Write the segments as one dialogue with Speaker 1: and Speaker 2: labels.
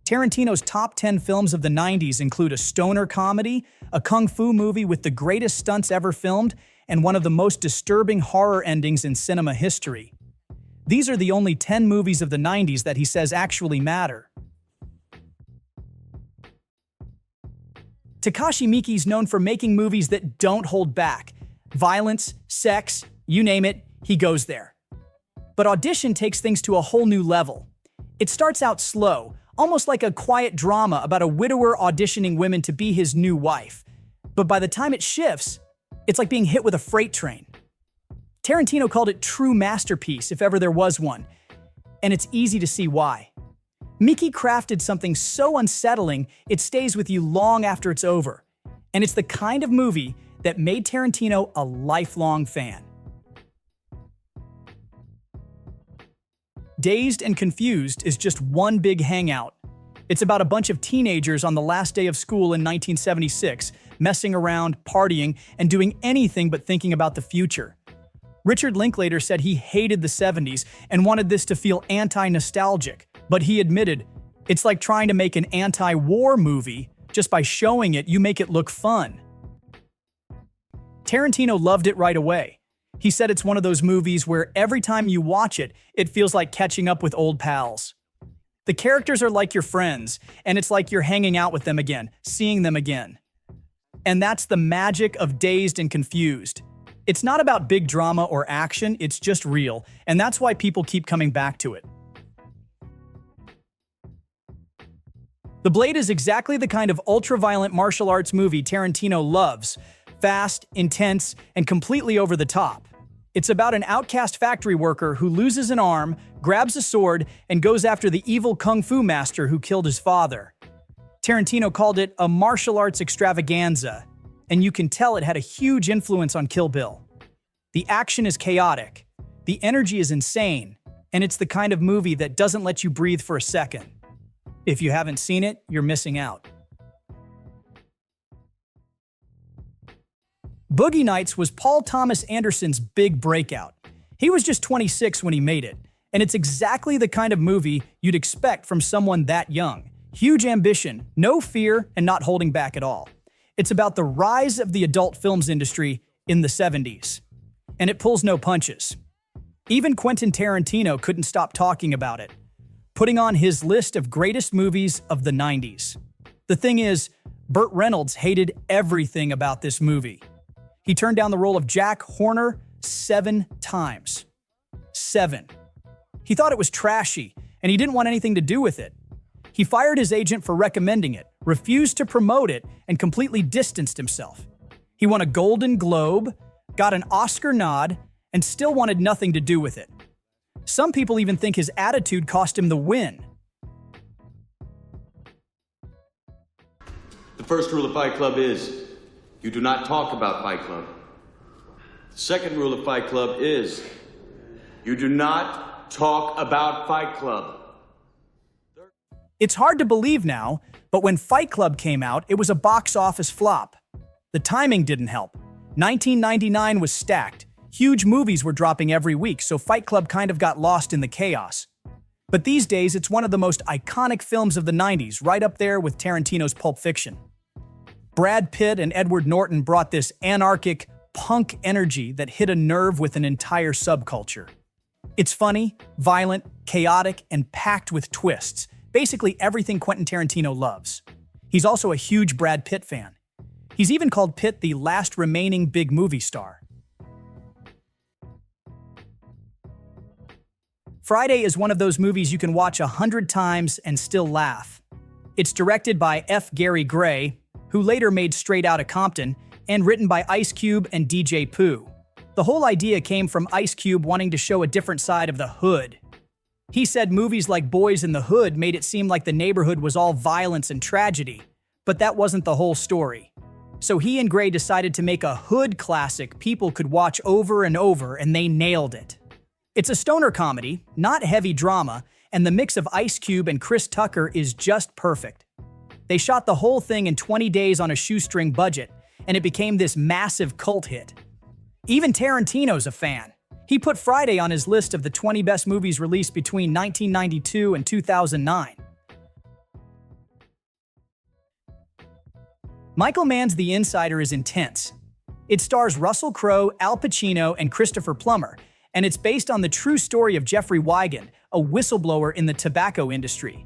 Speaker 1: Tarantino's top 10 films of the 90s include a stoner comedy, a kung fu movie with the greatest stunts ever filmed, and one of the most disturbing horror endings in cinema history. These are the only 10 movies of the 90s that he says actually matter. Takashi Miike's known for making movies that don't hold back. Violence, sex, you name it, he goes there. But Audition takes things to a whole new level. It starts out slow, almost like a quiet drama about a widower auditioning women to be his new wife. But by the time it shifts, it's like being hit with a freight train. Tarantino called it true masterpiece, if ever there was one, and it's easy to see why. Miike crafted something so unsettling, it stays with you long after it's over. And it's the kind of movie that made Tarantino a lifelong fan. Dazed and Confused is just one big hangout. It's about a bunch of teenagers on the last day of school in 1976, messing around, partying, and doing anything but thinking about the future. Richard Linklater said he hated the 70s and wanted this to feel anti-nostalgic, but he admitted, it's like trying to make an anti-war movie. Just by showing it, you make it look fun. Tarantino loved it right away. He said it's one of those movies where every time you watch it, it feels like catching up with old pals. The characters are like your friends, and it's like you're hanging out with them again, seeing them again. And that's the magic of Dazed and Confused. It's not about big drama or action, it's just real, and that's why people keep coming back to it. The Blade is exactly the kind of ultra-violent martial arts movie Tarantino loves. Fast, intense, and completely over the top. It's about an outcast factory worker who loses an arm, grabs a sword, and goes after the evil kung fu master who killed his father. Tarantino called it a martial arts extravaganza, and you can tell it had a huge influence on Kill Bill. The action is chaotic, the energy is insane, and it's the kind of movie that doesn't let you breathe for a second. If you haven't seen it, you're missing out. Boogie Nights was Paul Thomas Anderson's big breakout. He was just 26 when he made it, and it's exactly the kind of movie you'd expect from someone that young. Huge ambition, no fear, and not holding back at all. It's about the rise of the adult films industry in the 70s. And it pulls no punches. Even Quentin Tarantino couldn't stop talking about it, putting on his list of greatest movies of the 90s. The thing is, Burt Reynolds hated everything about this movie. He turned down the role of Jack Horner 7 times. 7. He thought it was trashy, and he didn't want anything to do with it. He fired his agent for recommending it, refused to promote it, and completely distanced himself. He won a Golden Globe, got an Oscar nod, and still wanted nothing to do with it. Some people even think his attitude cost him the win.
Speaker 2: The first rule of Fight Club is, you do not talk about Fight Club. The second rule of Fight Club is, you do not talk about Fight Club.
Speaker 1: It's hard to believe now, but when Fight Club came out, it was a box office flop. The timing didn't help. 1999 was stacked. Huge movies were dropping every week, so Fight Club kind of got lost in the chaos. But these days, it's one of the most iconic films of the 90s, right up there with Tarantino's Pulp Fiction. Brad Pitt and Edward Norton brought this anarchic, punk energy that hit a nerve with an entire subculture. It's funny, violent, chaotic, and packed with twists. Basically everything Quentin Tarantino loves. He's also a huge Brad Pitt fan. He's even called Pitt the last remaining big movie star. Friday is one of those movies you can watch 100 times and still laugh. It's directed by F. Gary Gray, who later made Straight Outta Compton, and written by Ice Cube and DJ Pooh. The whole idea came from Ice Cube wanting to show a different side of the hood. He said movies like Boys in the Hood made it seem like the neighborhood was all violence and tragedy, but that wasn't the whole story. So he and Gray decided to make a hood classic people could watch over and over, and they nailed it. It's a stoner comedy, not heavy drama, and the mix of Ice Cube and Chris Tucker is just perfect. They shot the whole thing in 20 days on a shoestring budget, and it became this massive cult hit. Even Tarantino's a fan. He put Friday on his list of the 20 best movies released between 1992 and 2009. Michael Mann's The Insider is intense. It stars Russell Crowe, Al Pacino, and Christopher Plummer, and it's based on the true story of Jeffrey Wigand, a whistleblower in the tobacco industry.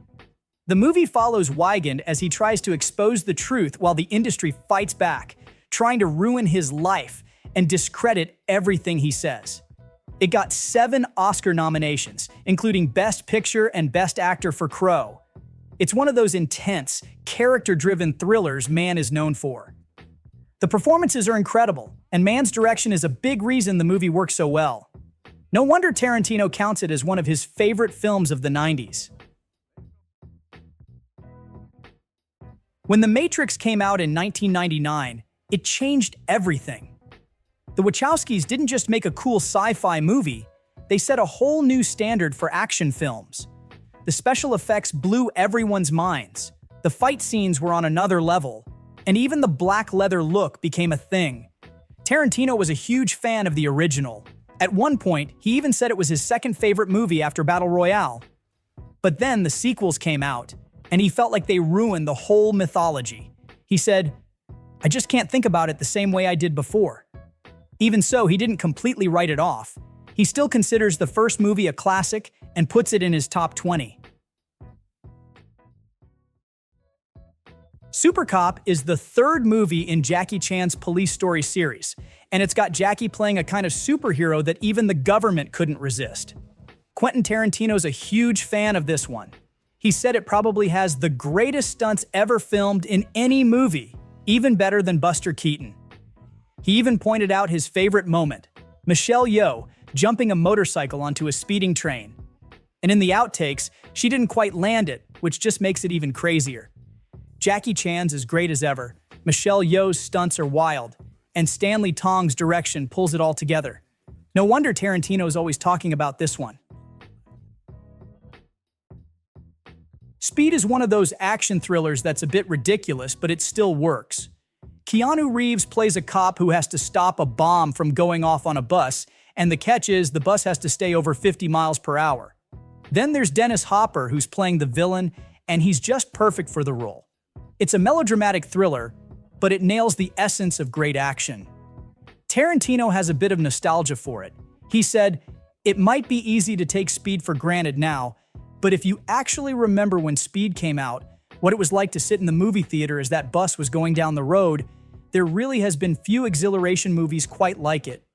Speaker 1: The movie follows Wigand as he tries to expose the truth while the industry fights back, trying to ruin his life and discredit everything he says. It got 7 Oscar nominations, including Best Picture and Best Actor for Crowe. It's one of those intense, character-driven thrillers Mann is known for. The performances are incredible, and Mann's direction is a big reason the movie works so well. No wonder Tarantino counts it as one of his favorite films of the 90s. When The Matrix came out in 1999, it changed everything. The Wachowskis didn't just make a cool sci-fi movie, they set a whole new standard for action films. The special effects blew everyone's minds, the fight scenes were on another level, and even the black leather look became a thing. Tarantino was a huge fan of the original. At one point, he even said it was his second favorite movie after Battle Royale. But then the sequels came out, and he felt like they ruined the whole mythology. He said, "I just can't think about it the same way I did before." Even so, he didn't completely write it off. He still considers the first movie a classic and puts it in his top 20. Supercop is the third movie in Jackie Chan's police story series, and it's got Jackie playing a kind of superhero that even the government couldn't resist. Quentin Tarantino's a huge fan of this one. He said it probably has the greatest stunts ever filmed in any movie, even better than Buster Keaton. He even pointed out his favorite moment, Michelle Yeoh jumping a motorcycle onto a speeding train. And in the outtakes, she didn't quite land it, which just makes it even crazier. Jackie Chan's as great as ever, Michelle Yeoh's stunts are wild, and Stanley Tong's direction pulls it all together. No wonder Tarantino's always talking about this one. Speed is one of those action thrillers that's a bit ridiculous, but it still works. Keanu Reeves plays a cop who has to stop a bomb from going off on a bus, and the catch is the bus has to stay over 50 miles per hour. Then there's Dennis Hopper, who's playing the villain, and he's just perfect for the role. It's a melodramatic thriller, but it nails the essence of great action. Tarantino has a bit of nostalgia for it. He said, "It might be easy to take Speed for granted now, but if you actually remember when Speed came out, what it was like to sit in the movie theater as that bus was going down the road, there really has been few exhilaration movies quite like it."